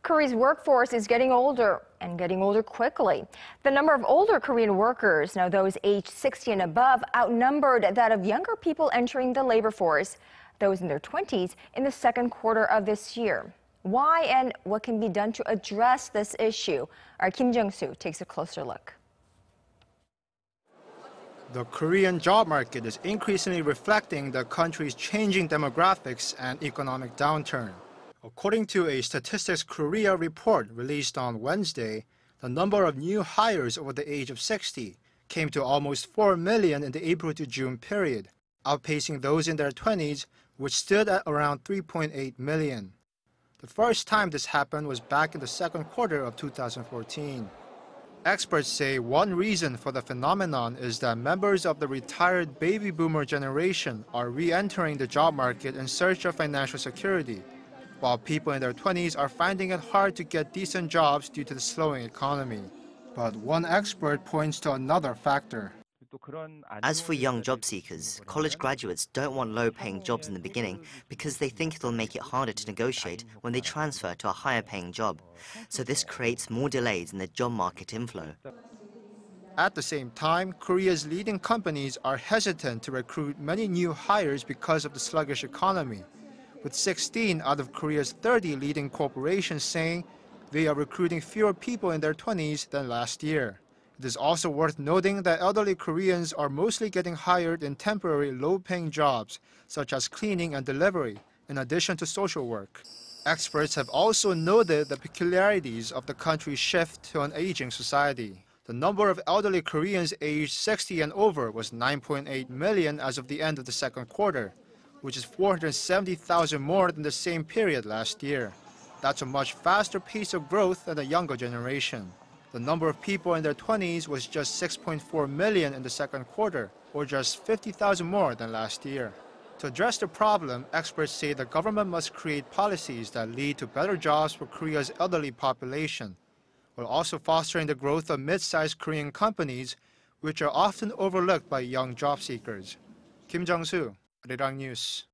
Korea's workforce is getting older and getting older quickly. The number of older Korean workers, now those aged 60 and above, outnumbered that of younger people entering the labor force, those in their 20s, in the second quarter of this year. Why and what can be done to address this issue? Our Kim Jung-soo takes a closer look. The Korean job market is increasingly reflecting the country's changing demographics and economic downturn. According to a Statistics Korea report released on Wednesday, the number of new hires over the age of 60 came to almost 4 million in the April to June period, outpacing those in their 20s, which stood at around 3.8 million. The first time this happened was back in the second quarter of 2014. Experts say one reason for the phenomenon is that members of the retired baby boomer generation are re-entering the job market in search of financial security, while people in their 20s are finding it hard to get decent jobs due to the slowing economy. But one expert points to another factor. As for young job seekers, college graduates don't want low-paying jobs in the beginning because they think it'll make it harder to negotiate when they transfer to a higher-paying job. So this creates more delays in the job market inflow. At the same time, Korea's leading companies are hesitant to recruit many new hires because of the sluggish economy, with 16 out of Korea's 30 leading corporations saying they are recruiting fewer people in their 20s than last year. It is also worth noting that elderly Koreans are mostly getting hired in temporary low-paying jobs, such as cleaning and delivery, in addition to social work. Experts have also noted the peculiarities of the country's shift to an aging society. The number of elderly Koreans aged 60 and over was 9.8 million as of the end of the second quarter, which is 470,000 more than the same period last year. That's a much faster pace of growth than the younger generation. The number of people in their 20s was just 6.4 million in the second quarter, or just 50,000 more than last year. To address the problem, experts say the government must create policies that lead to better jobs for Korea's elderly population, while also fostering the growth of mid-sized Korean companies, which are often overlooked by young job seekers. Kim Jung-soo, Arirang News.